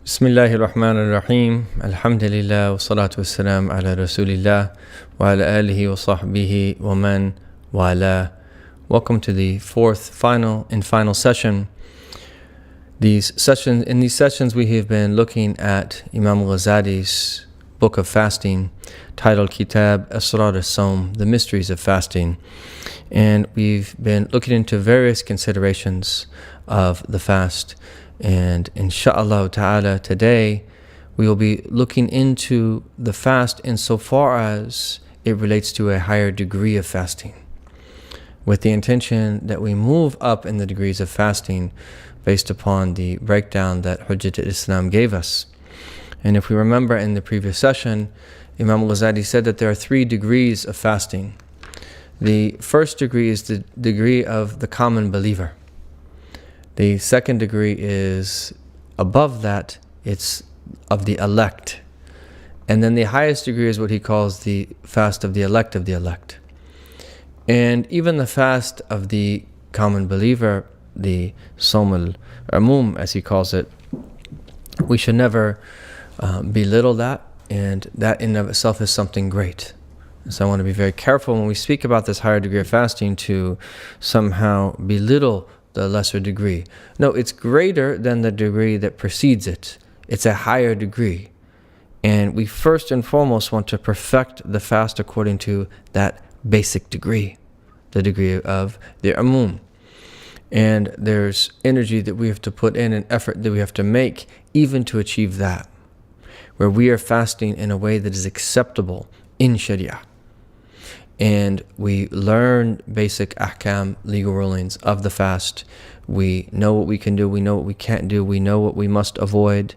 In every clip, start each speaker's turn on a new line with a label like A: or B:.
A: Bismillahir Rahmanir Rahim. Alhamdulillah wa salatu wassalam ala Rasulillah wa ala alihi wa sahbihi wa man wala. Welcome to the fourth final session. In these sessions we have been looking at Imam Ghazali's book of fasting titled Kitab Asrar as-Sawm, the mysteries of fasting. And we've been looking into various considerations of the fast. And insha'Allah ta'ala, today we will be looking into the fast insofar as it relates to a higher degree of fasting, with the intention that we move up in the degrees of fasting based upon the breakdown that Hujjat al-Islam gave us. And if we remember in the previous session, Imam Ghazali said that there are 3 degrees of fasting. The first degree is the degree of the common believer. The second degree is above that, it's of the elect. And then the highest degree is what he calls the fast of the elect of the elect. And even the fast of the common believer, the Sawm al-Umum as he calls it, we should never belittle that, and that in of itself is something great. So I want to be very careful when we speak about this higher degree of fasting to somehow belittle the lesser degree. No, it's greater than the degree that precedes it. It's a higher degree. And we first and foremost want to perfect the fast according to that basic degree, the degree of the Umum. And there's energy that we have to put in and effort that we have to make even to achieve that, where we are fasting in a way that is acceptable in Sharia. And we learn basic ahkam, legal rulings of the fast. We know what we can do, we know what we can't do, we know what we must avoid.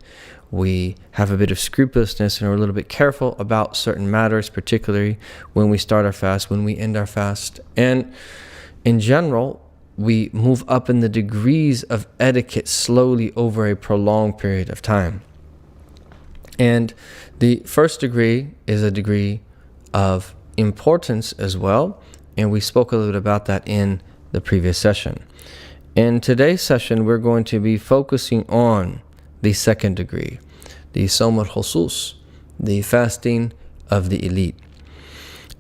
A: We have a bit of scrupulousness and are a little bit careful about certain matters, particularly when we start our fast, when we end our fast. And in general, we move up in the degrees of etiquette slowly over a prolonged period of time. And the first degree is a degree of importance as well, and we spoke a little bit about that in the previous session. In today's session, we're going to be focusing on the second degree, the Sawm al-Khusus, the fasting of the elite,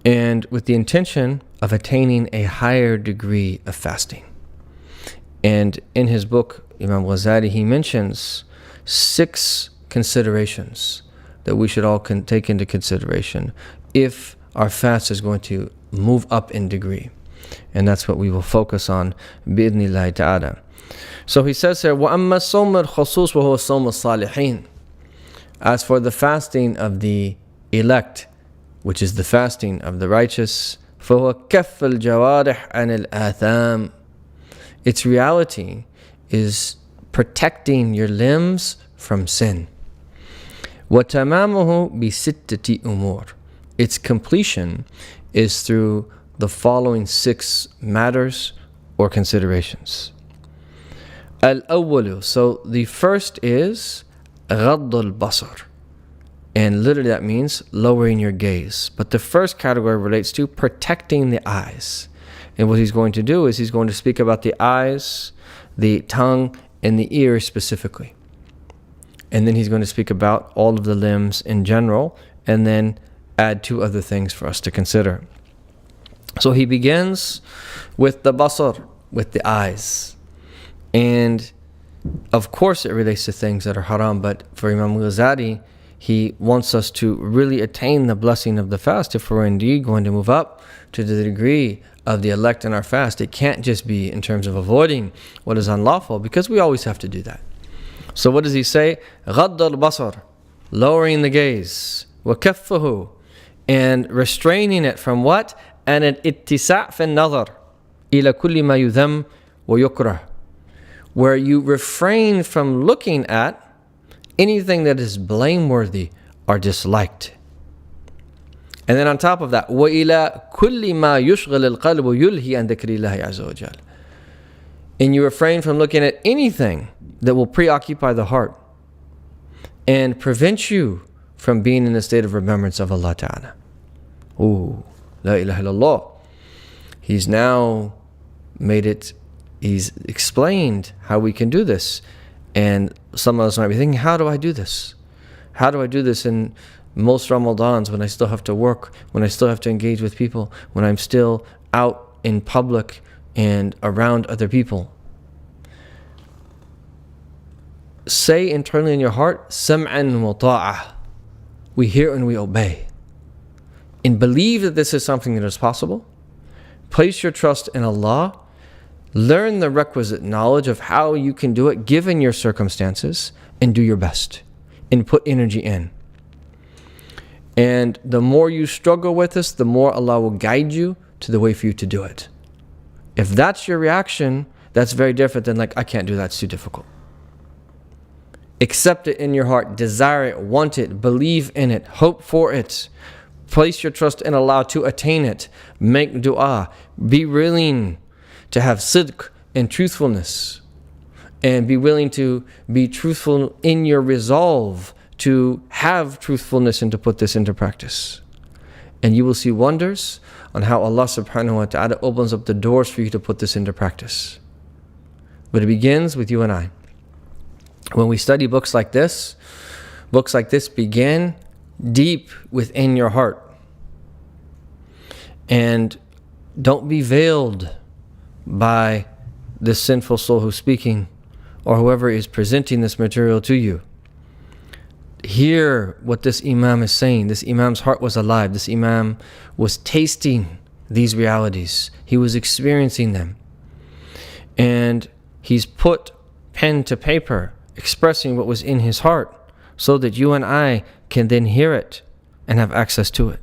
A: and with the intention of attaining a higher degree of fasting. And in his book, Imam Ghazali, he mentions 6 considerations that we should all take into consideration if our fast is going to move up in degree. And that's what we will focus on, bi'idhnillahi ta'ala. So he says here, وَأَمَّا الصَّوْمُ الْخُصُوصُ وَهُوَ صَوْمُ الصَّالِحِينَ. As for the fasting of the elect, which is the fasting of the righteous, فَهُوَ كَفَّ الْجَوَارِحِ عَنِ الْآثَامِ. Its reality is protecting your limbs from sin. وَتَمَامُهُ بِسِتَّةِ أُمُورٍ. Its completion is through the following 6 matters or considerations. Al-awwalu, so the first is غض البصر, and literally that means lowering your gaze. But the first category relates to protecting the eyes. And what he's going to do is he's going to speak about the eyes, the tongue, and the ears specifically. And then he's going to speak about all of the limbs in general, and then add 2 other things for us to consider. So he begins with the basar, with the eyes. And of course it relates to things that are haram, but for Imam Ghazali, he wants us to really attain the blessing of the fast if we're indeed going to move up to the degree of the elect in our fast. It can't just be in terms of avoiding what is unlawful, because we always have to do that. So what does he say? غض البصر, lowering the gaze. وكفه, and restraining it from what? And الاتساع في النظر إلى كل ما يذم ويكره, where you refrain from looking at anything that is blameworthy or disliked. And then on top of that, وإلى كل ما يشغل القلب يلهي عن ذكر الله عز وجل, and you refrain from looking at anything that will preoccupy the heart and prevent you from being in a state of remembrance of Allah Ta'ala. Ooh, la ilaha illallah. He's now made it, he's explained how we can do this. And some of us might be thinking, how do I do this? How do I do this in most Ramadans when I still have to work, when I still have to engage with people, when I'm still out in public and around other people? Say internally in your heart, sam'an wa ta'ah. We hear and we obey. And believe that this is something that is possible. Place your trust in Allah. Learn the requisite knowledge of how you can do it given your circumstances, and do your best and put energy in. And the more you struggle with this, the more Allah will guide you to the way for you to do it. If that's your reaction, that's very different than like, I can't do that, it's too difficult. Accept it in your heart, desire it, want it, believe in it, hope for it. Place your trust in Allah to attain it. Make dua. Be willing to have sidq and truthfulness. And be willing to be truthful in your resolve to have truthfulness and to put this into practice. And you will see wonders on how Allah subhanahu wa ta'ala opens up the doors for you to put this into practice. But it begins with you and I. When we study books like this begin deep within your heart. And don't be veiled by this sinful soul who's speaking, or whoever is presenting this material to you. Hear what this Imam is saying. This Imam's heart was alive. This Imam was tasting these realities. He was experiencing them. And he's put pen to paper, expressing what was in his heart, so that you and I can then hear it and have access to it.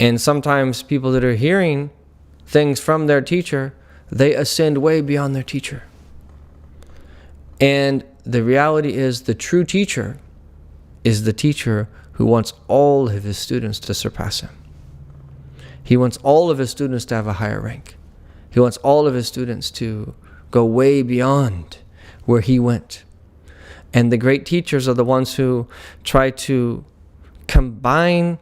A: And sometimes people that are hearing things from their teacher, they ascend way beyond their teacher. And the reality is, the true teacher is the teacher who wants all of his students to surpass him. He wants all of his students to have a higher rank. He wants all of his students to go way beyond where he went. And the great teachers are the ones who try to combine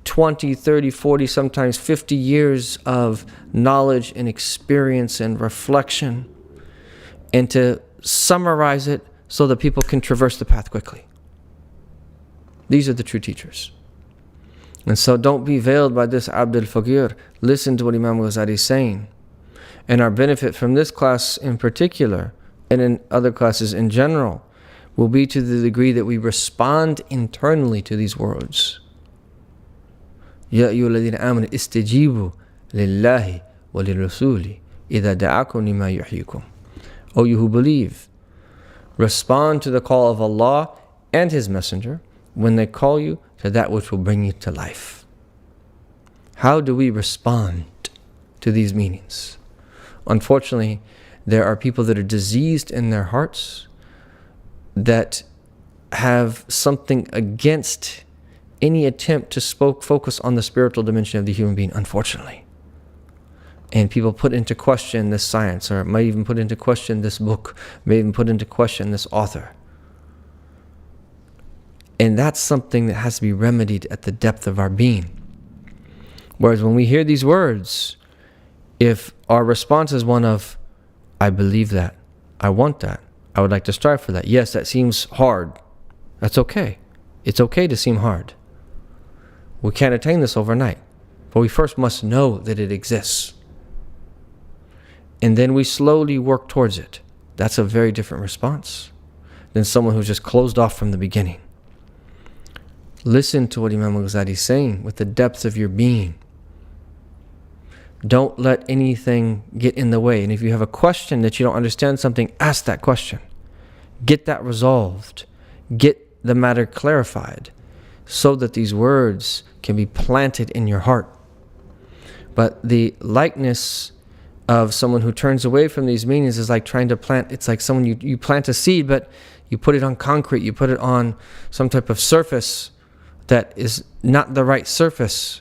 A: 20, 30, 40, sometimes 50 years of knowledge and experience and reflection, and to summarize it so that people can traverse the path quickly. These are the true teachers. And so don't be veiled by this Abd al-Faqir. Listen to what Imam Ghazali is saying. And our benefit from this class in particular, and in other classes in general, will be to the degree that we respond internally to these words. Ya ayyuhalladhina amanu istajibu lillahi wa lirrasuli idha da'akum lima yuhyikum. O you who believe, respond to the call of Allah and His Messenger when they call you to that which will bring you to life. How do we respond to these meanings? Unfortunately, there are people that are diseased in their hearts, that have something against any attempt to focus on the spiritual dimension of the human being, unfortunately. And people put into question this science, or might even put into question this book, may even put into question this author. And that's something that has to be remedied at the depth of our being. Whereas when we hear these words, if our response is one of, I believe that, I want that, I would like to strive for that. Yes, that seems hard. That's okay. It's okay to seem hard. We can't attain this overnight, but we first must know that it exists. And then we slowly work towards it. That's a very different response than someone who's just closed off from the beginning. Listen to what Imam Ghazali is saying with the depth of your being. Don't let anything get in the way. And if you have a question that you don't understand something, ask that question. Get that resolved. Get the matter clarified so that these words can be planted in your heart. But the likeness of someone who turns away from these meanings is like trying to plant, it's like someone, you plant a seed, but you put it on concrete, you put it on some type of surface that is not the right surface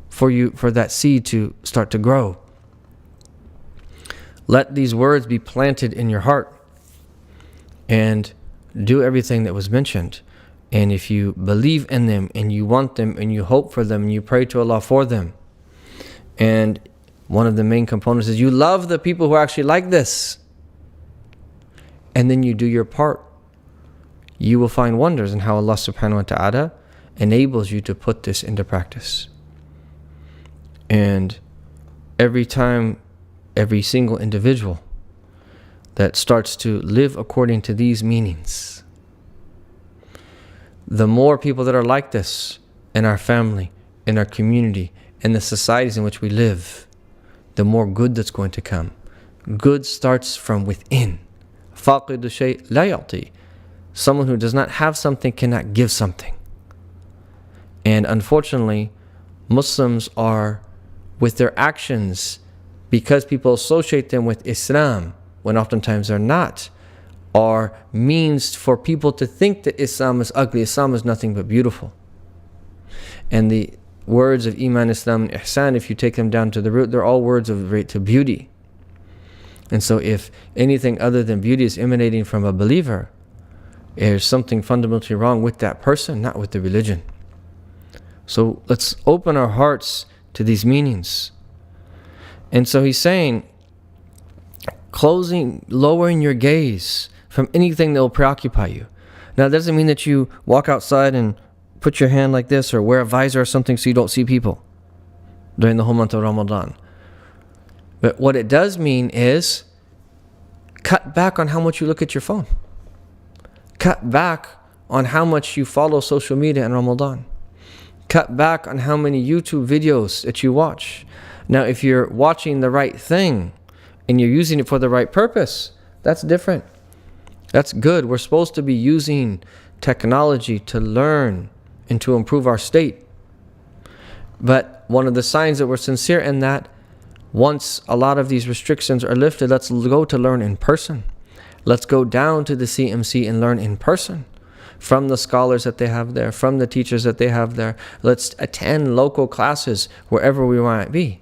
A: for that seed to start to grow. Let these words be planted in your heart and do everything that was mentioned. And if you believe in them and you want them and you hope for them and you pray to Allah for them, and one of the main components is you love the people who are actually like this, and then you do your part, you will find wonders in how Allah subhanahu wa ta'ala enables you to put this into practice. And every time, every single individual that starts to live according to these meanings, the more people that are like this in our family, in our community, in the societies in which we live, the more good that's going to come. Good starts from within. فَاقِدُ شَيْءٍ لَا يَعْطِي. Someone who does not have something cannot give something. And unfortunately, Muslims are, with their actions, because people associate them with Islam, when oftentimes they're not, are means for people to think that Islam is ugly. Islam is nothing but beautiful. And the words of Iman, Islam, and Ihsan, if you take them down to the root, they're all words of relate to beauty. And so if anything other than beauty is emanating from a believer, there's something fundamentally wrong with that person, not with the religion. So let's open our hearts to these meanings. And so he's saying, lowering your gaze from anything that will preoccupy you. Now, that doesn't mean that you walk outside and put your hand like this or wear a visor or something so you don't see people during the whole month of Ramadan. But what it does mean is cut back on how much you look at your phone. Cut back on how much you follow social media in Ramadan. Cut back on how many YouTube videos that you watch. Now, if you're watching the right thing and you're using it for the right purpose, that's different. That's good. We're supposed to be using technology to learn and to improve our state. But one of the signs that we're sincere in that, once a lot of these restrictions are lifted, let's go to learn in person. Let's go down to the CMC and learn in person from the scholars that they have there, from the teachers that they have there. Let's attend local classes wherever we might be.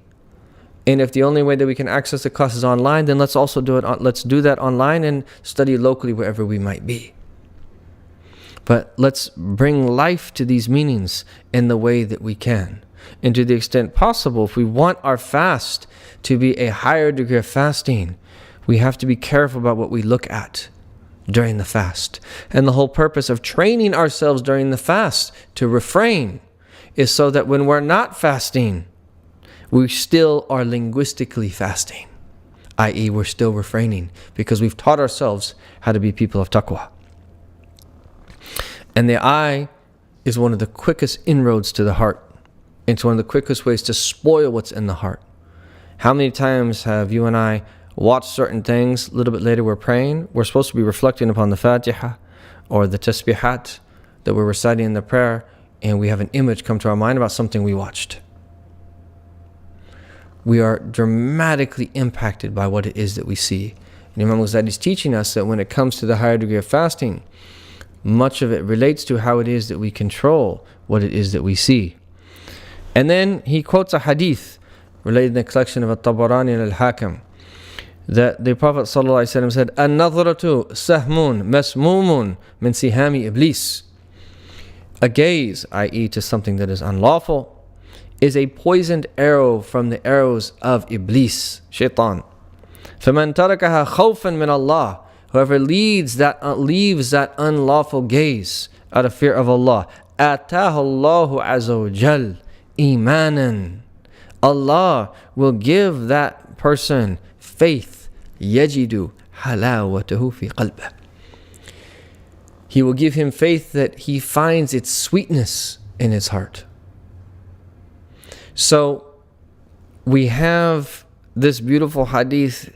A: And if the only way that we can access the classes online, then let's also do it. Let's do that online and study locally wherever we might be. But let's bring life to these meanings in the way that we can. And to the extent possible, if we want our fast to be a higher degree of fasting, we have to be careful about what we look at during the fast. And the whole purpose of training ourselves during the fast to refrain is so that when we're not fasting, we still are linguistically fasting, i.e. we're still refraining because we've taught ourselves how to be people of taqwa. And the eye is one of the quickest inroads to the heart. It's one of the quickest ways to spoil what's in the heart. How many times have you and I watched certain things, a little bit later we're praying, we're supposed to be reflecting upon the Fatiha or the tasbihat that we're reciting in the prayer, and we have an image come to our mind about something we watched. We are dramatically impacted by what it is that we see. And Imam Ghazali is teaching us that when it comes to the higher degree of fasting, much of it relates to how it is that we control what it is that we see. And then he quotes a hadith related in the collection of At-Tabarani and Al-Hakim that the Prophet ﷺ said, "An-nadhratu sahmun masmumun min sihami iblis." A gaze, i.e. to something that is unlawful, is a poisoned arrow from the arrows of Iblis, Shaitan. فَمَنْ تَرَكَهَا خَوْفًا مِنَ اللَّهِ. Whoever leaves that unlawful gaze out of fear of Allah, آتَاهُ اللَّهُ عَزَّ وَجَلَّ إِيمَانًا. Allah will give that person faith. يَجِدُ حَلَاوَتَهُ فِي قَلْبِهِ. He will give him faith that he finds its sweetness in his heart. So we have this beautiful hadith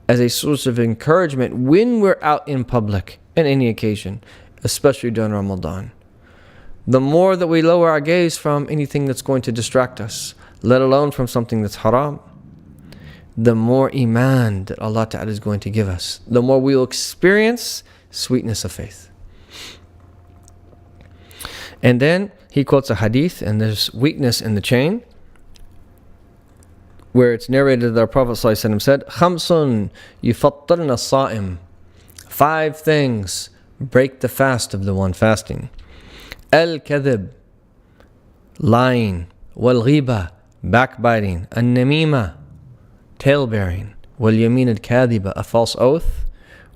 A: as a source of encouragement when we're out in public on any occasion, especially during Ramadan. The more that we lower our gaze from anything that's going to distract us, let alone from something that's haram, the more iman that Allah Ta'ala is going to give us, the more we'll experience sweetness of faith. And then he quotes a hadith, and there's weakness in the chain, where it's narrated that our Prophet ﷺ said, "Khamsun yufattirna as-sa'im." 5 things break the fast of the one fasting. Al-kadhib, lying. Wal-ghiba, backbiting. An-namima, tale-bearing. Wal-yamin al-kadhiba, a false oath.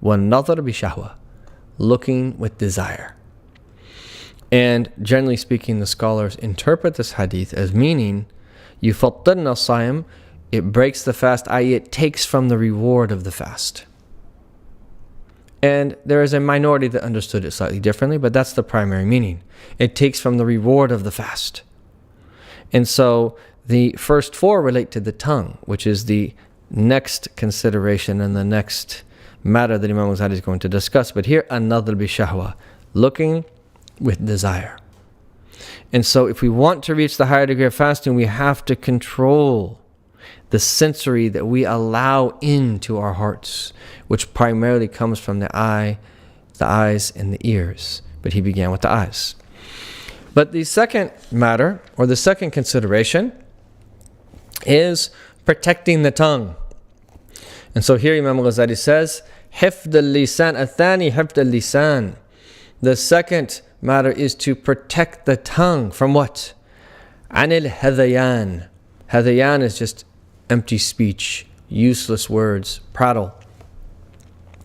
A: وَالنَّظَرُ بِشَهْوَةٍ, looking with desire. And generally speaking, the scholars interpret this hadith as meaning يُفَطِّرْنَ الصَّائِمِ, it breaks the fast, i.e. it takes from the reward of the fast. And there is a minority that understood it slightly differently, but that's the primary meaning. It takes from the reward of the fast. And so the first four relate to the tongue, which is the next consideration and the next matter that Imam Ghazali is going to discuss. But here, an-nadhr bi-shahwa, looking with desire. And so if we want to reach the higher degree of fasting, we have to control the sensory that we allow into our hearts, which primarily comes from the eyes and the ears. But he began with the eyes. But the second matter, or the second consideration, is protecting the tongue. And so here Imam Ghazali says, حفظ اللسان الثاني حفظ اللسان. The second matter is to protect the tongue from what? عن الهذيان. Hadayan is just empty speech, useless words, prattle.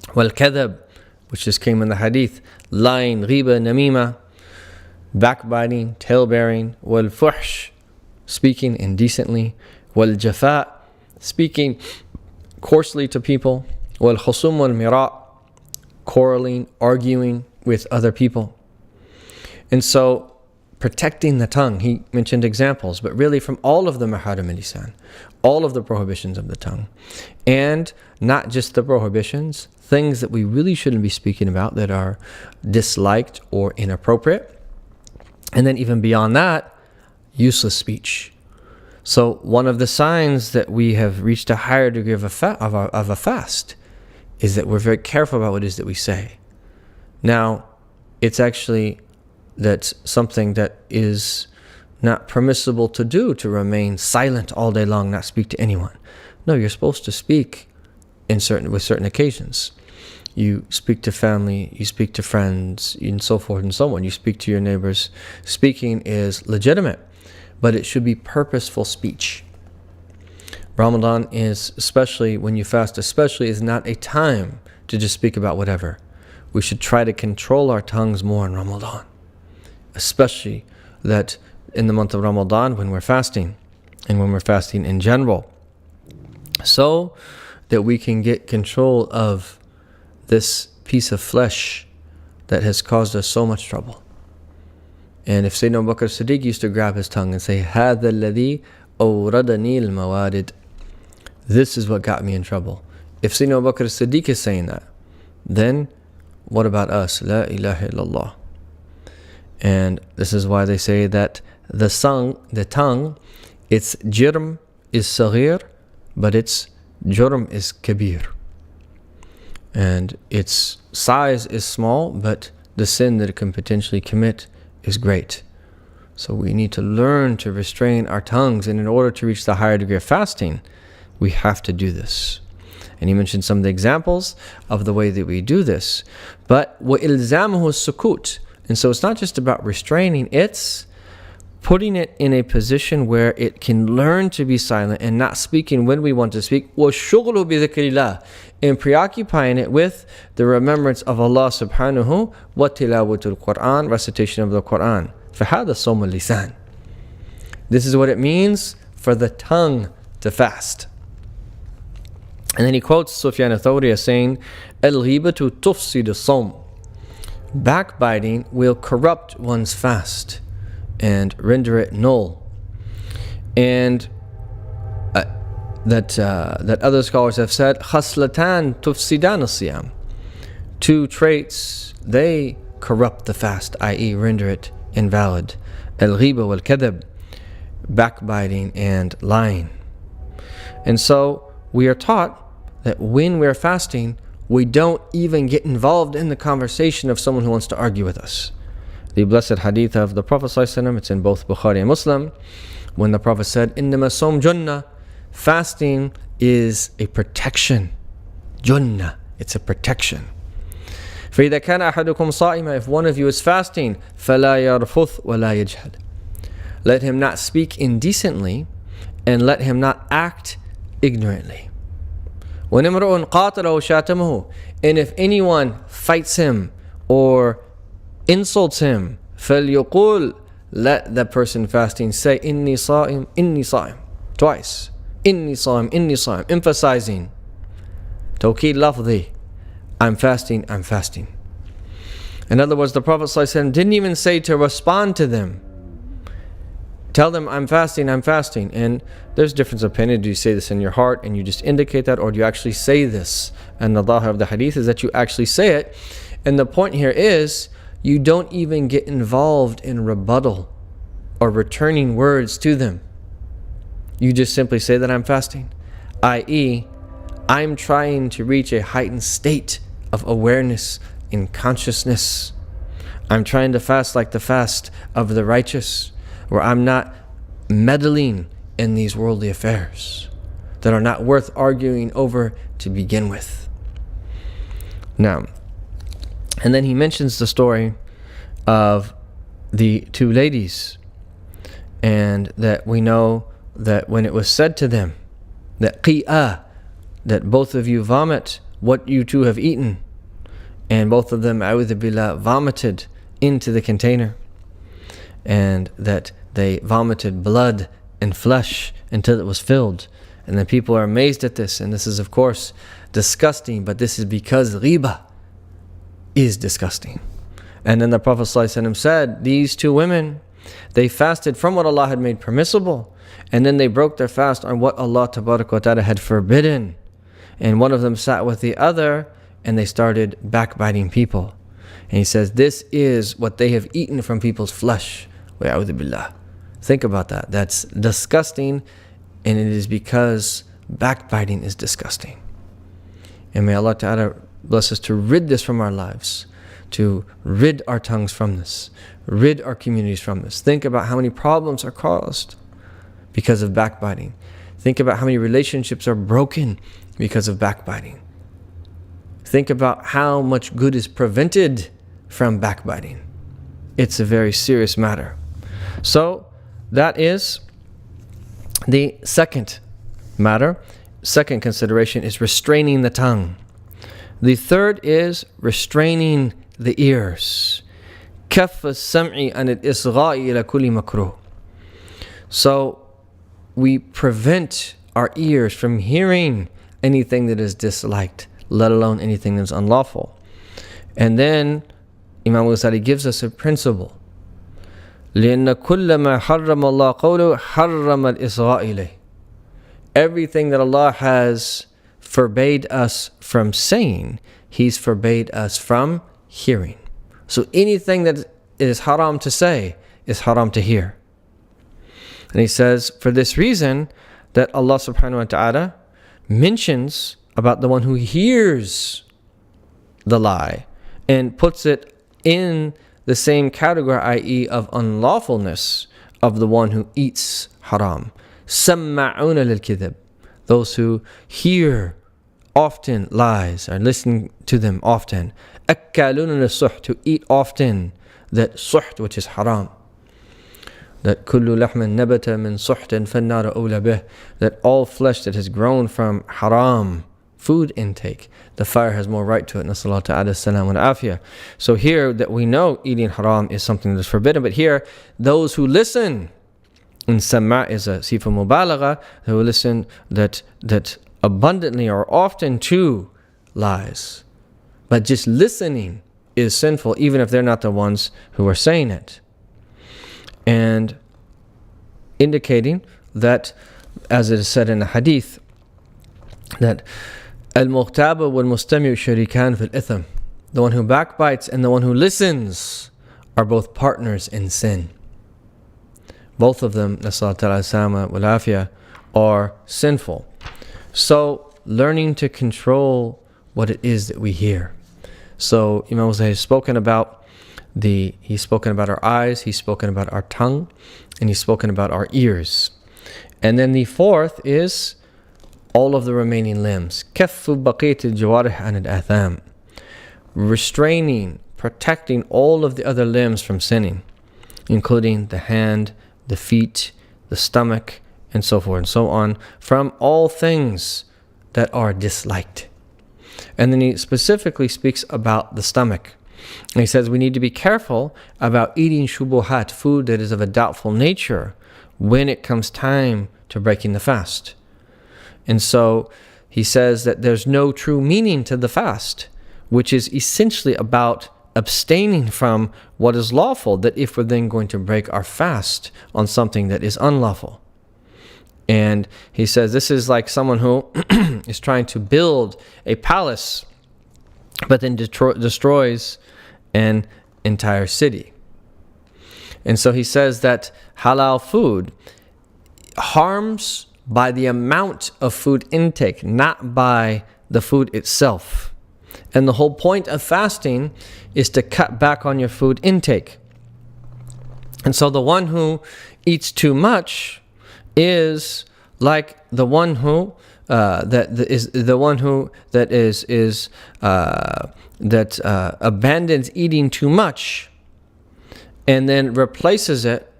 A: والكذب, which just came in the hadith, lying, ghiba, namima, backbiting, tale-bearing. والفحش, speaking indecently. والجفاء, speaking coarsely to people. والخصوم والمراء, quarreling, arguing with other people. And so protecting the tongue, he mentioned examples, but really from all of the maharim al-lisan, all of the prohibitions of the tongue, and not just the prohibitions, things that we really shouldn't be speaking about that are disliked or inappropriate, and then even beyond that, useless speech. So one of the signs that we have reached a higher degree of a fast is that we're very careful about what it is that we say. Now, it's actually that's something that is not permissible to do, to remain silent all day long, not speak to anyone. No, you're supposed to speak with certain occasions. You speak to family, you speak to friends, and so forth and so on. You speak to your neighbors. Speaking is legitimate, but it should be purposeful speech. Ramadan is, especially when you fast, especially is not a time to just speak about whatever. We should try to control our tongues more in Ramadan, especially that in the month of Ramadan when we're fasting and when we're fasting in general, so that we can get control of this piece of flesh that has caused us so much trouble. And if Sayyidina Abu Bakr Siddiq used to grab his tongue and say, هَذَا الَّذِي أَوْرَدَنِي الْمَوَارِدِ, this is what got me in trouble. If Sayyidina Abu Bakr Siddiq is saying that, then what about us? La ilaha illallah. And this is why they say that the tongue, its jirm is saghir, but its jurm is kabir. And its size is small, but the sin that it can potentially commit is great. So we need to learn to restrain our tongues, and in order to reach the higher degree of fasting, we have to do this. And he mentioned some of the examples of the way that we do this. But وَإِلْزَامُهُ السُّكُوتِ, and so it's not just about restraining, it's putting it in a position where it can learn to be silent and not speaking when we want to speak. وَالشُّغْلُ بِذِكْرِ اللَّهِ, and preoccupying it with the remembrance of Allah subhanahu wa tilawatul Qur'an, recitation of the Qur'an. فَهَذَا صَوْمُ اللِّسَانِ. This is what it means for the tongue to fast. And then he quotes Sufyan al-Thawri as saying, الْغِيبَةُ تُفْسِدُ الصَّوْمِ. Backbiting will corrupt one's fast and render it null. And that other scholars have said, خَصْلَتَانْ تُفْسِدَانَ الصِّيَامِ. Two traits, they corrupt the fast, i.e. render it invalid. الْغِيبَةُ وَالْكَذَبُ, backbiting and lying. And so we are taught that when we're fasting, we don't even get involved in the conversation of someone who wants to argue with us. The blessed hadith of the Prophet ﷺ, it's in both Bukhari and Muslim, when the Prophet said, إِنَّمَا الصَّوْمُ جُنَّةٌ, fasting is a protection. Junnah, it's a protection. فَإِذَا كَانَ أَحَدُكُمْ صَائِمًا, if one of you is fasting, فَلَا يَرْفُثْ وَلَا يَجْهَلْ, let him not speak indecently and let him not act ignorantly. وَنِمْرُؤٌ قَاتَلَهُ شَاتَمَهُ. And if anyone fights him or insults him, فَلْيُقُولْ, let that person fasting say, إِنِّي صَائِمْ إِنِّي صَائِمْ, twice. إِنِّي صَائِمْ إِنِّي صَائِمْ, emphasizing. Tawqid lafzi, I'm fasting, I'm fasting. In other words, the Prophet ﷺ didn't even say to respond to them. Tell them, I'm fasting, I'm fasting. And there's difference of opinion. Do you say this in your heart and you just indicate that, or do you actually say this? And the dhahir of the hadith is that you actually say it. And the point here is, you don't even get involved in rebuttal or returning words to them. You just simply say that I'm fasting, i.e., I'm trying to reach a heightened state of awareness and consciousness. I'm trying to fast like the fast of the righteous, where I'm not meddling in these worldly affairs that are not worth arguing over to begin with. Now, and then he mentions the story of the two ladies, and that we know that when it was said to them that qi'a, that both of you vomit what you two have eaten, and both of them, a'udhu billah, vomited into the container, and that they vomited blood and flesh until it was filled. And then people are amazed at this, and this is of course disgusting, but this is because riba is disgusting. And then the Prophet ﷺ said, these two women, they fasted from what Allah had made permissible, and then they broke their fast on what Allah Tabarak wa Ta'ala had forbidden. And one of them sat with the other, and they started backbiting people. And he says, this is what they have eaten from people's flesh. Wa'udhu billah. Think about that. That's disgusting, and it is because backbiting is disgusting. And may Allah Ta'ala bless us to rid this from our lives, to rid our tongues from this, rid our communities from this. Think about how many problems are caused because of backbiting. Think about how many relationships are broken because of backbiting. Think about how much good is prevented from backbiting. It's a very serious matter. So that is the second matter. Second consideration is restraining the tongue. The third is restraining the ears. كف السمع عن الإصغاء إلى كل مكروه. So we prevent our ears from hearing anything that is disliked, let alone anything that is unlawful. And then Imam Ghazali gives us a principle. لأن كل ما حرم الله قوله حرم الإصغاء إليه. Everything that Allah has forbade us from saying, He's forbade us from hearing. So anything that is haram to say is haram to hear. And he says, for this reason, that Allah subhanahu wa ta'ala mentions about the one who hears the lie and puts it in the same category, i.e. of unlawfulness, of the one who eats haram. سَمَّعُونَ لِلْكِذِبِ. Those who hear often lies, or listen to them often. أَكَّالُونَ لِلسُّحْتِ, to eat often that suht, which is haram. That كُلُّ لَحْمٍ نَبَتَ مِنْ سُحْتٍ فَالنَّارُ أَوْلَى بِهِ. That all flesh that has grown from haram food intake, the fire has more right to it. Nasallahu ta'ala salam wa afiyah. So here that we know eating haram is something that's forbidden, but here those who listen, and sama' is a sifa mubalagha, who listen that abundantly or often to lies, but just listening is sinful, even if they're not the ones who are saying it. And indicating that, as it is said in the hadith, that al-mughtab wal-mustami' sharikan fil itham, the one who backbites and the one who listens are both partners in sin. Both of them, nasallahu ta'ala sama wal afiyah, are sinful. So learning to control what it is that we hear. So Imam Ghazali has spoken about our eyes, he's spoken about our tongue, and he's spoken about our ears. And then the fourth is all of the remaining limbs. كَفُّ بَقِيَةِ الْجَوَارِحِ عَنِ الْآثَامِ. Restraining, protecting all of the other limbs from sinning, including the hand, the feet, the stomach, and so forth and so on, from all things that are disliked. And then he specifically speaks about the stomach. And he says we need to be careful about eating shubuhat, food that is of a doubtful nature, when it comes time to breaking the fast. And so he says that there's no true meaning to the fast, which is essentially about abstaining from what is lawful, that if we're then going to break our fast on something that is unlawful. And he says this is like someone who is trying to build a palace, but then destroys an entire city. And so he says that halal food harms by the amount of food intake, not by the food itself. And the whole point of fasting is to cut back on your food intake. And so the one who eats too much is like the one who abandons eating too much and then replaces it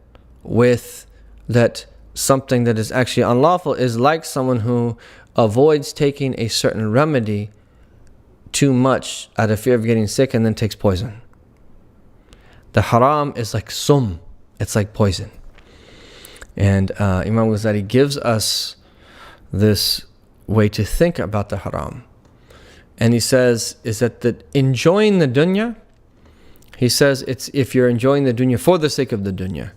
A: with that something that is actually unlawful, is like someone who avoids taking a certain remedy too much out of fear of getting sick and then takes poison. The haram is like it's like poison. And Imam Ghazali gives us this way to think about the haram. And he says is that enjoying the dunya, he says it's if you're enjoying the dunya for the sake of the dunya.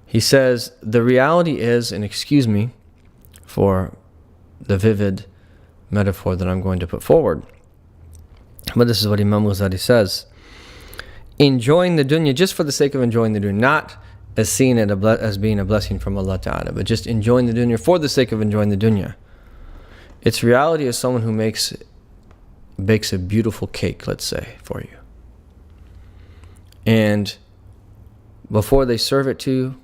A: He says the reality is, and excuse me for the vivid metaphor that I'm going to put forward, but this is what Imam Ghazali says: enjoying the dunya just for the sake of enjoying the dunya, not as seeing it as being a blessing from Allah Ta'ala, but just enjoying the dunya for the sake of enjoying the dunya. Its reality is someone who bakes a beautiful cake, let's say, for you. And before they serve it to you,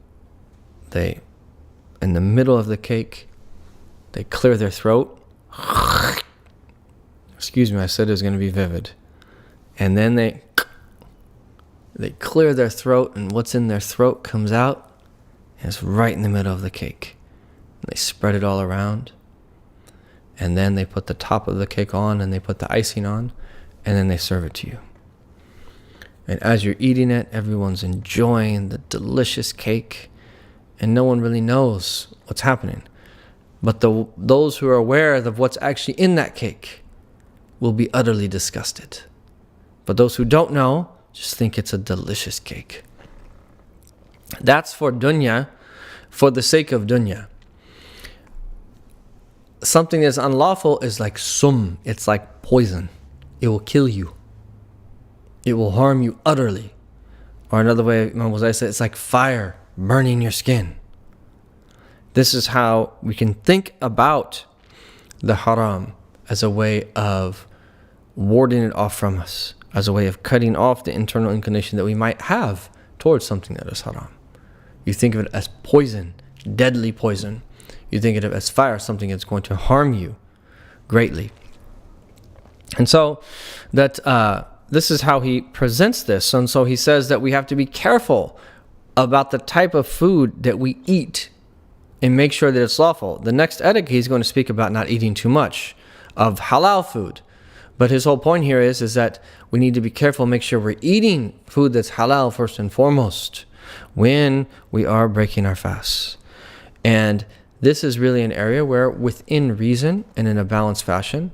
A: in the middle of the cake, they clear their throat. Excuse me, I said it was going to be vivid. And then they clear their throat, and what's in their throat comes out, and it's right in the middle of the cake. And they spread it all around, and then they put the top of the cake on, and they put the icing on, and then they serve it to you. And as you're eating it, everyone's enjoying the delicious cake, and no one really knows what's happening. But those who are aware of what's actually in that cake will be utterly disgusted. But those who don't know just think it's a delicious cake. That's for dunya, for the sake of dunya. Something that's unlawful is like it's like poison. It will kill you. It will harm you utterly. Or another way Imam Ghazali said, it's like fire burning your skin. This is how we can think about the haram as a way of warding it off from us, as a way of cutting off the internal inclination that we might have towards something that is haram. You think of it as poison, deadly poison. You think of it as fire, something that's going to harm you greatly. And so that this is how he presents this. And so he says that we have to be careful about the type of food that we eat and make sure that it's lawful. The next etiquette, he's going to speak about not eating too much of halal food. But his whole point here is that we need to be careful, make sure we're eating food that's halal first and foremost when we are breaking our fasts. And this is really an area where within reason and in a balanced fashion,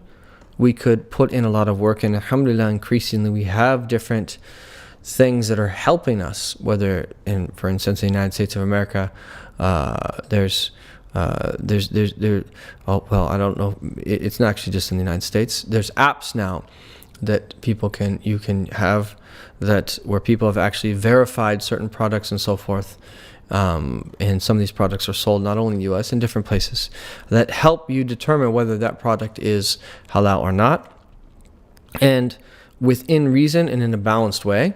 A: we could put in a lot of work. And alhamdulillah, increasingly we have different things that are helping us, whether for instance, in the United States of America, I don't know, it's not actually just in the United States. There's apps now that you can have that where people have actually verified certain products and so forth. And some of these products are sold not only in the US, in different places, that help you determine whether that product is halal or not. And within reason and in a balanced way,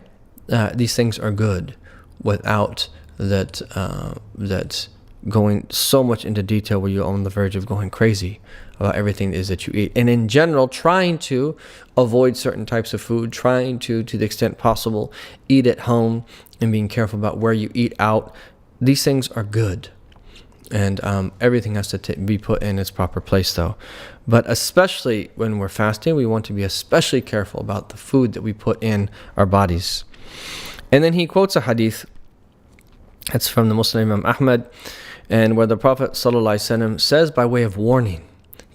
A: these things are good without that going so much into detail where you're on the verge of going crazy about everything it is that you eat. And in general, trying to avoid certain types of food, trying to the extent possible, eat at home and being careful about where you eat out. These things are good. And everything has to be put in its proper place, though. But especially when we're fasting, we want to be especially careful about the food that we put in our bodies. And then he quotes a hadith. It's from the Muslim Imam Ahmad, and where the Prophet ﷺ says, by way of warning,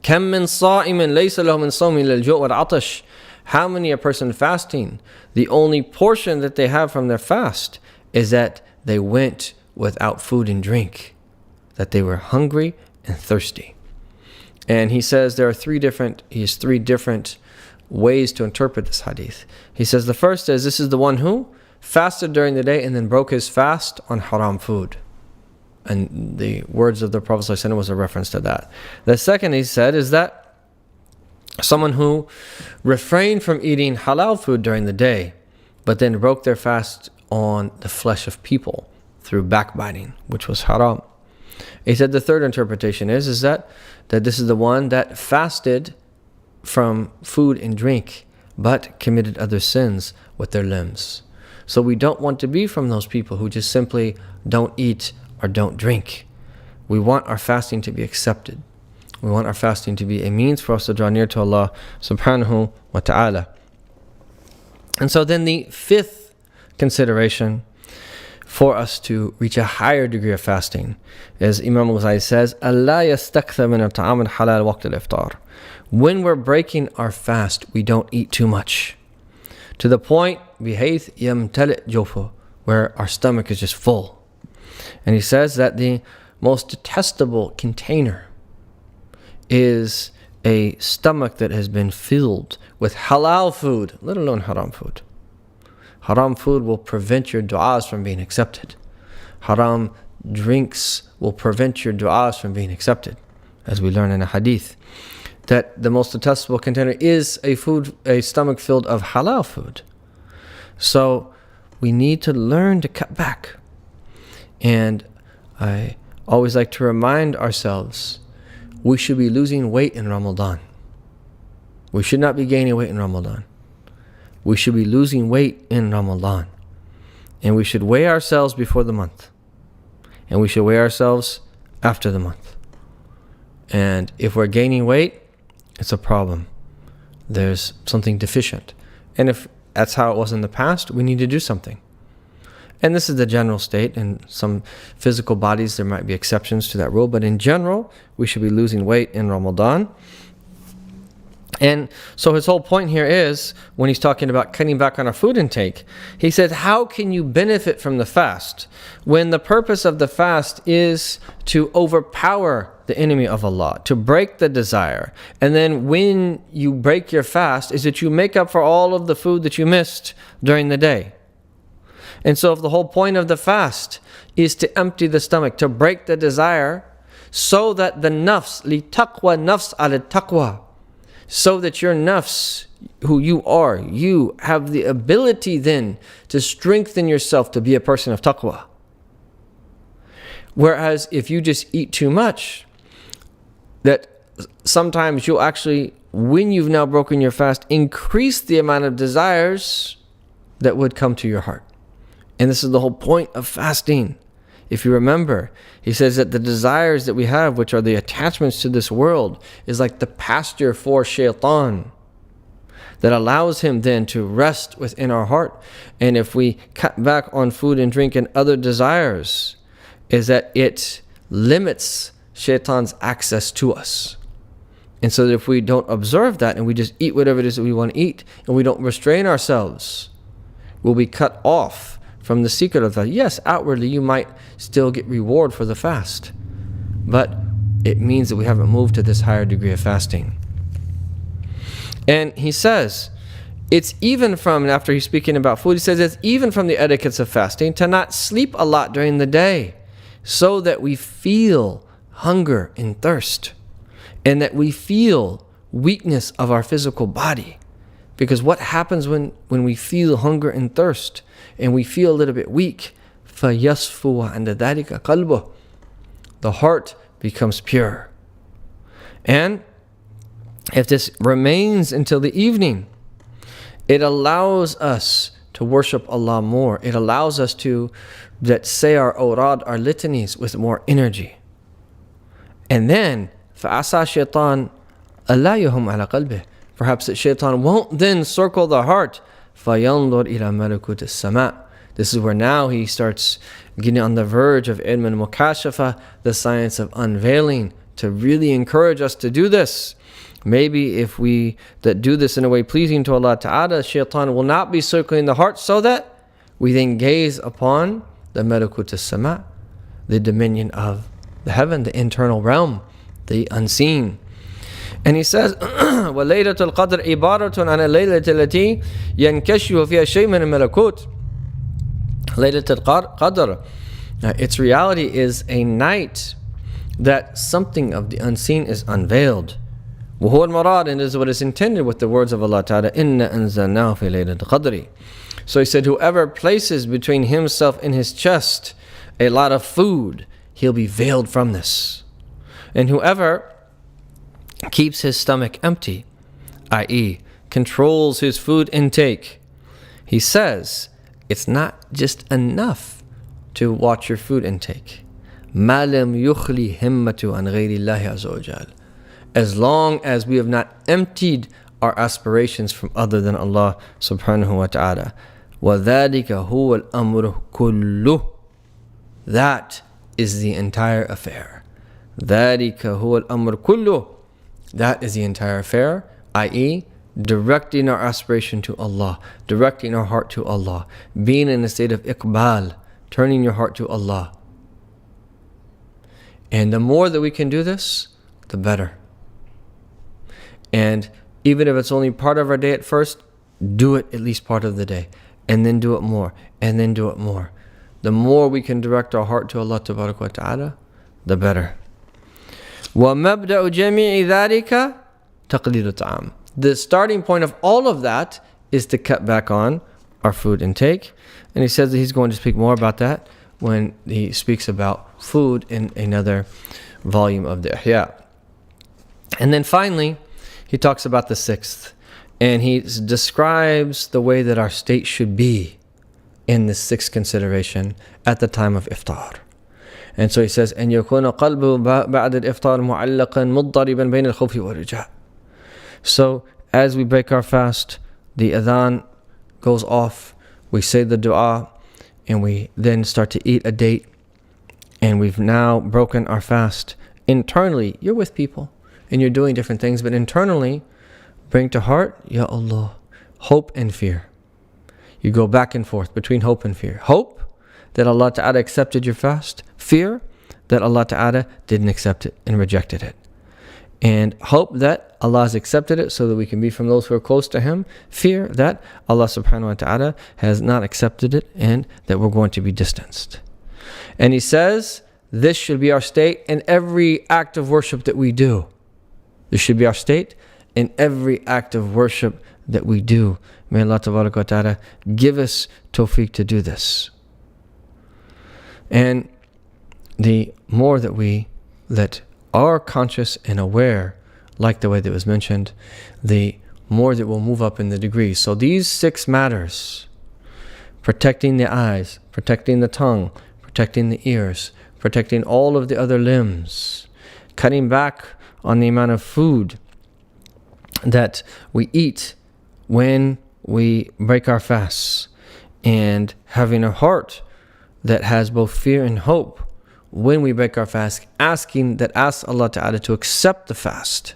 A: كَم مِّن صَائِمٍ لَيْسَ لَهُ مِن صَوْمٍ إِلَّا الْجُوعُ وَالْعَطَشِ. How many a person fasting, the only portion that they have from their fast is that they went without food and drink, that they were hungry and thirsty. And he says there are three different ways to interpret this hadith. He says the first is, this is the one who fasted during the day and then broke his fast on haram food. And the words of the Prophet ﷺ was a reference to that. The second, he said, is that someone who refrained from eating halal food during the day, but then broke their fast on the flesh of people through backbiting, which was haram. He said the third interpretation is that this is the one that fasted from food and drink, but committed other sins with their limbs. So we don't want to be from those people who just simply don't eat or don't drink. We want our fasting to be accepted. We want our fasting to be a means for us to draw near to Allah subhanahu wa ta'ala. And so then the fifth consideration for us to reach a higher degree of fasting is, Imam Ghazali says, Allah yastakthar min al-ta'am al-halal waqt al-iftar. When we're breaking our fast, we don't eat too much, to the point بحيث يمتلئ جوفه, where our stomach is just full. And he says that the most detestable container is a stomach that has been filled with halal food, let alone haram food. Haram food will prevent your du'as from being accepted. Haram drinks will prevent your du'as from being accepted, as we learn in a hadith, that the most detestable container is a stomach filled of halal food. So we need to learn to cut back. And I always like to remind ourselves, we should be losing weight in Ramadan. We should not be gaining weight in Ramadan. We should be losing weight in Ramadan. And we should weigh ourselves before the month. And we should weigh ourselves after the month. And if we're gaining weight, it's a problem. There's something deficient. And if that's how it was in the past, we need to do something. And this is the general state. In some physical bodies, there might be exceptions to that rule. But in general, we should be losing weight in Ramadan. And so his whole point here is, when he's talking about cutting back on our food intake, he said, how can you benefit from the fast when the purpose of the fast is to overpower the enemy of Allah, to break the desire? And then when you break your fast, is that you make up for all of the food that you missed during the day. And so if the whole point of the fast is to empty the stomach, to break the desire, so that the nafs, li taqwa nafs ala taqwa, so that your nafs, who you are, you have the ability then to strengthen yourself to be a person of taqwa. Whereas if you just eat too much, that sometimes you'll actually, when you've now broken your fast, increase the amount of desires that would come to your heart. And this is the whole point of fasting. If you remember, he says that the desires that we have, which are the attachments to this world, is like the pasture for shaitan that allows him then to rest within our heart. And if we cut back on food and drink and other desires, is that it limits shaitan's access to us. And so that if we don't observe that and we just eat whatever it is that we want to eat, and we don't restrain ourselves, we'll be cut off from the secret of that. Yes, outwardly you might still get reward for the fast, but it means that we haven't moved to this higher degree of fasting. And he says, it's even from, and after he's speaking about food, he says it's even from the etiquettes of fasting to not sleep a lot during the day, so that we feel hunger and thirst, and that we feel weakness of our physical body. Because what happens when we feel hunger and thirst, and we feel a little bit weak? فَيَصْفُوَ عَنْدَ ذَلِكَ قَلْبُهُ. The heart becomes pure. And if this remains until the evening, it allows us to worship Allah more. It allows us to say our awrad, our litanies, with more energy. And then فَعَصَى الشَّيْطَانُ أَلَّا يَهُمْ عَلَى قَلْبِهِ. Perhaps the shaitan won't then circle the heart. فَيَنْظُرْ إِلَى مَلَكُوتِ السَّمَاءِ. This is where now he starts getting on the verge of ilm al-mukashafa, the science of unveiling, to really encourage us to do this. Maybe if we that do this in a way pleasing to Allah Ta'ala, shaitan will not be circling the heart, so that we then gaze upon the Malakut as-Sama, the dominion of the heaven, the internal realm, the unseen. And he says, وَلَيْلَةُ الْقَدْرِ عِبَارَةٌ عَنَ اللَّيْلَةِ الَّتِي يَنْكَشِفُ فِيهَا شَيْءٌ مِنَ الْمَلَكُوتِ. Laylatul Qadr, its reality is a night that something of the unseen is unveiled. وَهُوَ الْمَرَادِ, and this is what is intended with the words of Allah Ta'ala, إِنَّا أَنزَلْنَاهُ فِي لَيْلَةِ الْقَدْرِ. So he said, whoever places between himself and his chest a lot of food, he'll be veiled from this. And whoever keeps his stomach empty, i.e., controls his food intake, he says, it's not just enough to watch your food intake. مَا لَمْ يُخْلِ هِمَّةُ عَنْ غَيْرِ اللَّهِ عَزَّ وَجَلَ. As long as we have not emptied our aspirations from other than Allah subhanahu wa ta'ala. وَذَلِكَ هُوَ الْأَمْرُ كُلُّهُ. That is the entire affair. ذَلِكَ هُوَ الْأَمْرُ كُلُّهُ. That is the entire affair, i.e., directing our aspiration to Allah, directing our heart to Allah, being in a state of iqbal, turning your heart to Allah. And the more that we can do this, the better. And even if it's only part of our day at first, do it at least part of the day, and then do it more, and then do it more. The more we can direct our heart to Allah Tabaraka wa Ta'ala, the better. وَمَبْدَأُ جَمِيعِ ذَلِكَ تَقْلِيلُ الطَّعَامِ. The starting point of all of that is to cut back on our food intake. And he says that he's going to speak more about that when he speaks about food in another volume of the Yahya. And then finally, he talks about the sixth. And he describes the way that our state should be in this sixth consideration at the time of iftar. And so he says, أن يكون قلبه بعد الإفطار معلقا مضطربا بين الخوف والرجاء. So as we break our fast, the adhan goes off, we say the dua, and we then start to eat a date, and we've now broken our fast. Internally, you're with people, and you're doing different things, but internally, bring to heart, Ya Allah, hope and fear. You go back and forth between hope and fear. Hope that Allah Ta'ala accepted your fast. Fear that Allah Ta'ala didn't accept it and rejected it. And hope that Allah has accepted it so that we can be from those who are close to Him. Fear that Allah Subhanahu wa Ta'ala has not accepted it and that we're going to be distanced. And he says, this should be our state in every act of worship that we do. This should be our state in every act of worship that we do. May Allah Ta'ala give us tawfiq to do this. And the more that are conscious and aware, like the way that was mentioned, the more that we'll move up in the degrees. So these 6 matters: protecting the eyes, protecting the tongue, protecting the ears, protecting all of the other limbs, cutting back on the amount of food that we eat when we break our fasts, and having a heart that has both fear and hope when we break our fast, ask Allah Ta'ala to accept the fast.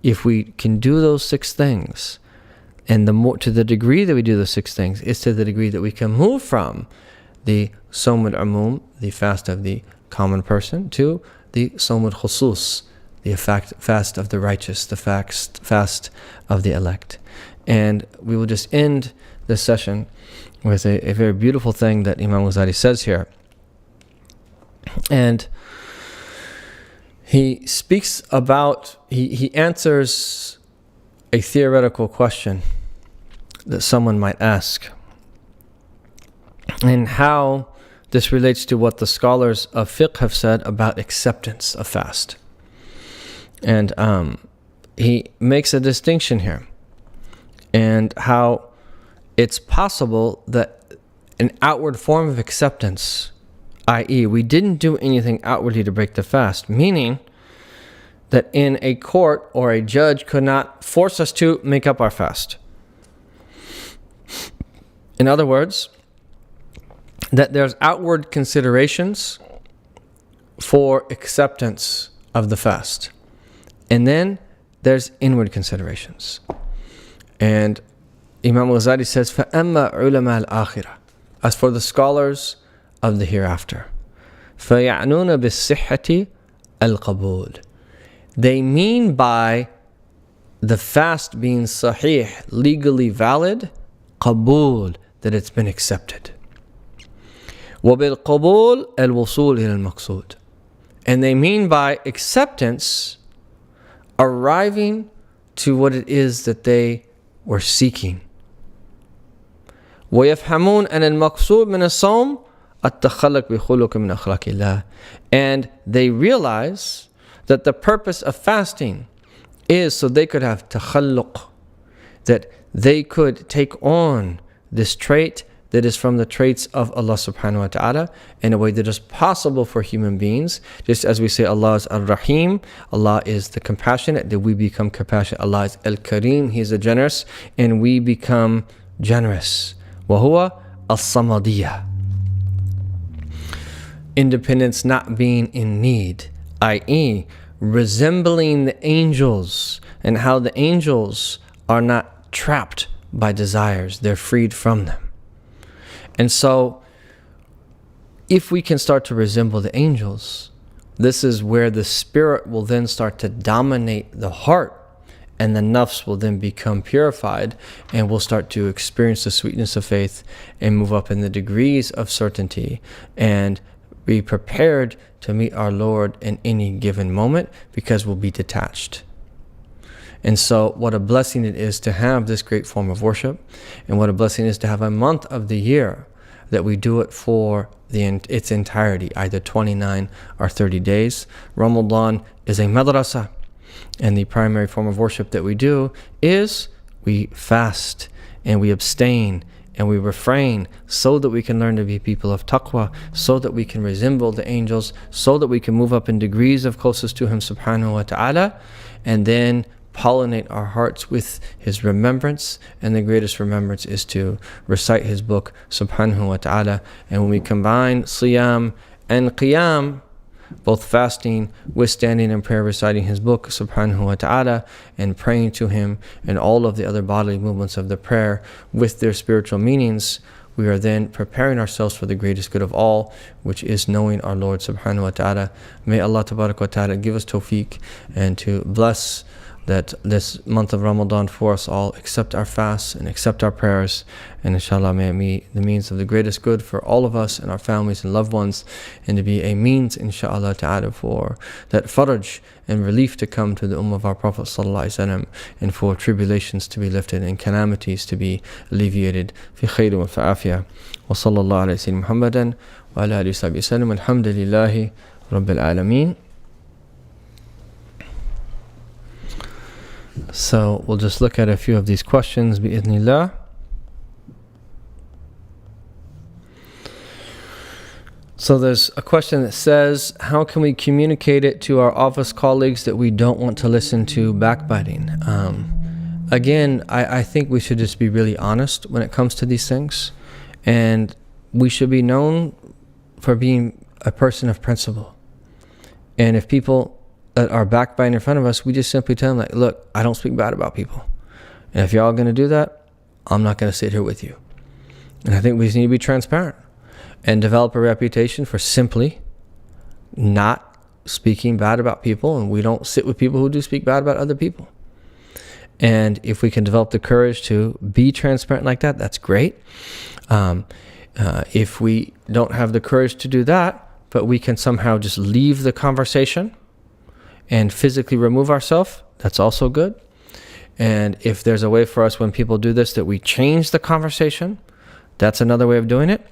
A: If we can do those 6 things, and the more to the degree that we do those 6 things, is to the degree that we can move from the Sawm al-Umum, the fast of the common person, to the Sawm al-Khusus, the fast of the righteous, the fast of the elect. And we will just end this session with a very beautiful thing that Imam Ghazali says here. And he speaks about, he answers a theoretical question that someone might ask, and how this relates to what the scholars of fiqh have said about acceptance of fast. And he makes a distinction here, and how it's possible that an outward form of acceptance i.e., we didn't do anything outwardly to break the fast, meaning that in a court or a judge could not force us to make up our fast. In other words, that there's outward considerations for acceptance of the fast. And then there's inward considerations. And Imam Ghazali says, فَأَمَّا عُلَمَاء الْآخِرَةِ, as for the scholars of the hereafter, فَيَعْنُونَ بِالصِّحَّةِ الْقَبُولِ, they mean by the fast being sahih, legally valid, qabul, that it's been accepted. وَبِالْقَبُولِ الْوُصُولِ إِلَى الْمَقْصُودِ, and they mean by acceptance, arriving to what it is that they were seeking. وَيَفْهَمُونَ أَنَ الْمَقْصُودِ مِنَ الصَّوْمِ التَّخَلُّقُ بِخُلُقٍ مِنْ أَخْلَاقِ اللَّهِ, and they realize that the purpose of fasting is so they could have takhalluq, that they could take on this trait that is from the traits of Allah subhanahu wa ta'ala in a way that is possible for human beings. Just as we say Allah is Ar-Rahim, Allah is the compassionate, that we become compassionate. Allah is Al-Kareem, He is the generous, and we become generous. وَهُوَ الصَّمَدِيَّةِ, independence, not being in need, i.e., resembling the angels, and how the angels are not trapped by desires, they're freed from them. And so, if we can start to resemble the angels, this is where the spirit will then start to dominate the heart, and the nafs will then become purified, and we'll start to experience the sweetness of faith and move up in the degrees of certainty and be prepared to meet our Lord in any given moment, because we'll be detached. And so what a blessing it is to have this great form of worship, and what a blessing it is to have a month of the year that we do it for its entirety, either 29 or 30 days. Ramadan is a madrasa, and the primary form of worship that we do is we fast and we abstain and we refrain, so that we can learn to be people of taqwa, so that we can resemble the angels, so that we can move up in degrees of closest to Him subhanahu wa ta'ala, and then pollinate our hearts with His remembrance. And the greatest remembrance is to recite His book subhanahu wa ta'ala. And when we combine siyam and qiyam, both fasting with standing in prayer, reciting His book subhanahu wa ta'ala, and praying to Him, and all of the other bodily movements of the prayer with their spiritual meanings, we are then preparing ourselves for the greatest good of all, which is knowing our Lord subhanahu wa ta'ala. May Allah tabarak wa ta'ala give us tawfiq, and to bless that this month of Ramadan for us all, accept our fasts and accept our prayers, and inshallah may it be the means of the greatest good for all of us and our families and loved ones, and to be a means inshallah ta'ala for that faraj and relief to come to the ummah of our Prophet sallallahu alaihi wasallam, and for tribulations to be lifted and calamities to be alleviated. Fi khayr wa fa'afiyah, wa sallallahu ala sayyidina Muhammadan wa ala alihi wa sallam, alhamdulillahi rabbil alameen. So we'll just look at a few of these questions bi'idhnillah. So there's a question that says, how can we communicate it to our office colleagues that we don't want to listen to backbiting? Again, I think we should just be really honest when it comes to these things, and we should be known for being a person of principle. And if people that are backbiting in front of us, we just simply tell them, like, look, I don't speak bad about people, and if y'all going to do that, I'm not going to sit here with you. And I think we just need to be transparent and develop a reputation for simply not speaking bad about people, and we don't sit with people who do speak bad about other people. And if we can develop the courage to be transparent like that, that's great. If we don't have the courage to do that, but we can somehow just leave the conversation and physically remove ourselves, that's also good. And if there's a way for us when people do this that we change the conversation, that's another way of doing it.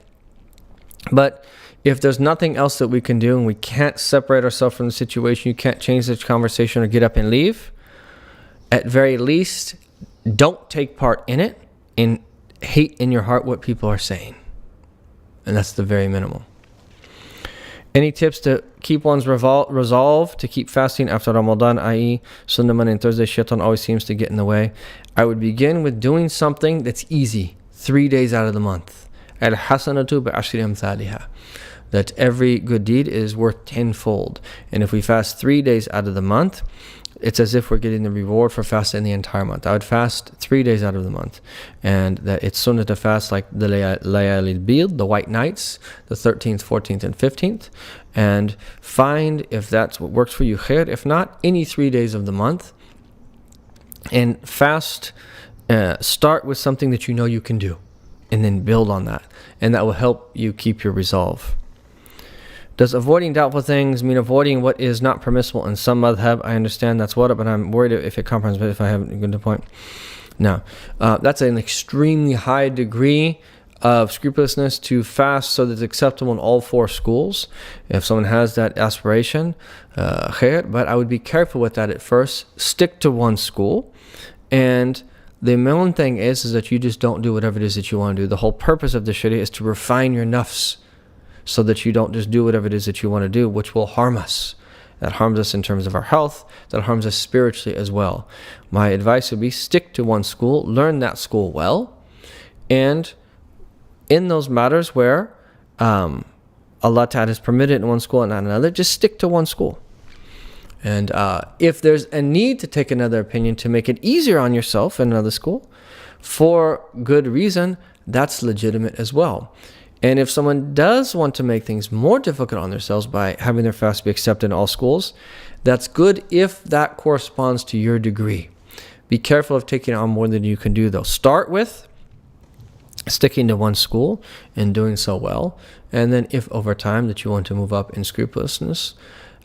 A: But if there's nothing else that we can do, and we can't separate ourselves from the situation, you can't change the conversation or get up and leave, at very least, don't take part in it and hate in your heart what people are saying. And that's the very minimum. Any tips to keep one's resolve to keep fasting after Ramadan, i.e. Sunday, Monday, and Thursday? Shaitan always seems to get in the way. I would begin with doing something that's easy, 3 days out of the month. Al-hasanatu bi'ashri amthaliha. That every good deed is worth tenfold. And if we fast 3 days out of the month, it's as if we're getting the reward for fasting the entire month. I would fast 3 days out of the month. And that it's sunnah to fast like the layali al-bid, the white nights, the 13th, 14th, and 15th. And find if that's what works for you, khair. If not, any 3 days of the month. And fast, start with something that you know you can do. And then build on that. And that will help you keep your resolve. Does avoiding doubtful things mean avoiding what is not permissible in some madhab? I understand that's what, but I'm worried if it comprehends, but if I haven't gotten to the point. No. That's an extremely high degree of scrupulousness to fast so that it's acceptable in all 4 schools. If someone has that aspiration, khair, but I would be careful with that at first. Stick to one school. And the main thing is that you just don't do whatever it is that you want to do. The whole purpose of the sharia is to refine your nafs, so that you don't just do whatever it is that you want to do, which will harm us. That harms us in terms of our health, that harms us spiritually as well. My advice would be stick to one school, learn that school well, and in those matters where Allah Ta'ala has permitted in one school and not another, just stick to one school. And if there's a need to take another opinion to make it easier on yourself in another school, for good reason, that's legitimate as well. And if someone does want to make things more difficult on themselves by having their fast be accepted in all schools, that's good if that corresponds to your degree. Be careful of taking on more than you can do though. Start with sticking to one school and doing so well. And then if over time that you want to move up in scrupulousness,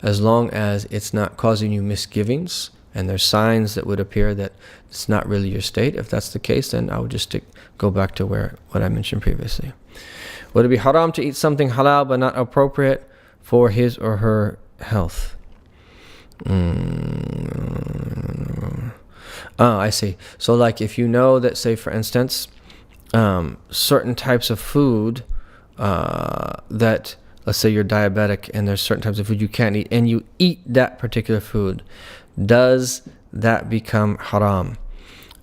A: as long as it's not causing you misgivings and there's signs that would appear that it's not really your state, if that's the case, then I would just go back to what I mentioned previously. Would it be haram to eat something halal but not appropriate for his or her health? I see. So like if you know that, say for instance, certain types of food that, let's say you're diabetic and there's certain types of food you can't eat, and you eat that particular food, does that become haram?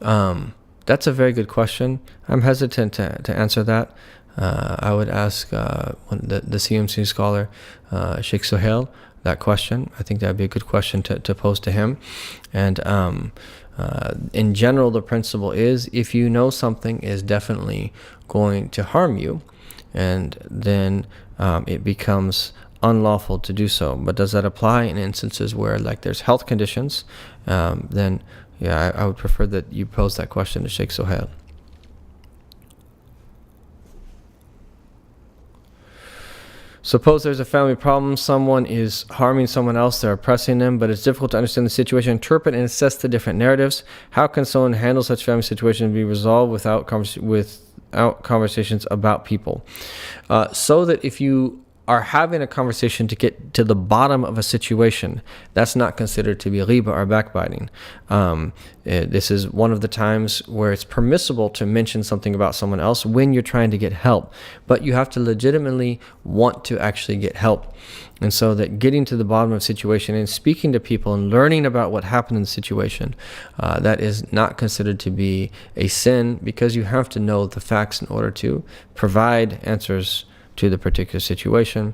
A: That's a very good question. I'm hesitant to answer that. I would ask the CMC scholar, Sheikh Suhail, that question. I think that would be a good question to pose to him. And in general, the principle is if you know something is definitely going to harm you, and then it becomes unlawful to do so. But does that apply in instances where like there's health conditions? Then yeah, I would prefer that you pose that question to Sheikh Suhail. Suppose there's a family problem, someone is harming someone else, they're oppressing them, but it's difficult to understand the situation, interpret and assess the different narratives. How can someone handle such family situation and be resolved without conversations about people? So that if you are having a conversation to get to the bottom of a situation, that's not considered to be ghibah or backbiting. This is one of the times where it's permissible to mention something about someone else when you're trying to get help, but you have to legitimately want to actually get help. And so that getting to the bottom of a situation and speaking to people and learning about what happened in the situation, that is not considered to be a sin, because you have to know the facts in order to provide answers to the particular situation.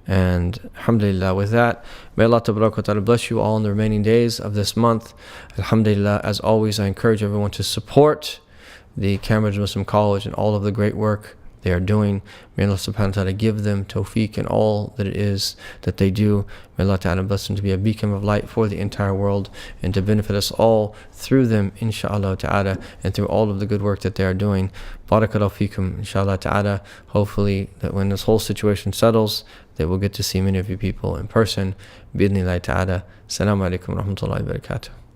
A: And alhamdulillah, with that, may Allah ta'ala bless you all in the remaining days of this month. Alhamdulillah, as always, I encourage everyone to support the Cambridge Muslim College and all of the great work they are doing. May Allah subhanahu wa ta'ala give them tawfiq in all that it is that they do. May Allah ta'ala bless them to be a beacon of light for the entire world and to benefit us all through them, inshaAllah ta'ala, and through all of the good work that they are doing. Barakallahu feekum, inshaAllah ta'ala. Hopefully that when this whole situation settles, that we'll get to see many of you people in person. Bi-idhnillahi ta'ala. Assalamu alaikum wa rahmatullahi wa barakatuh.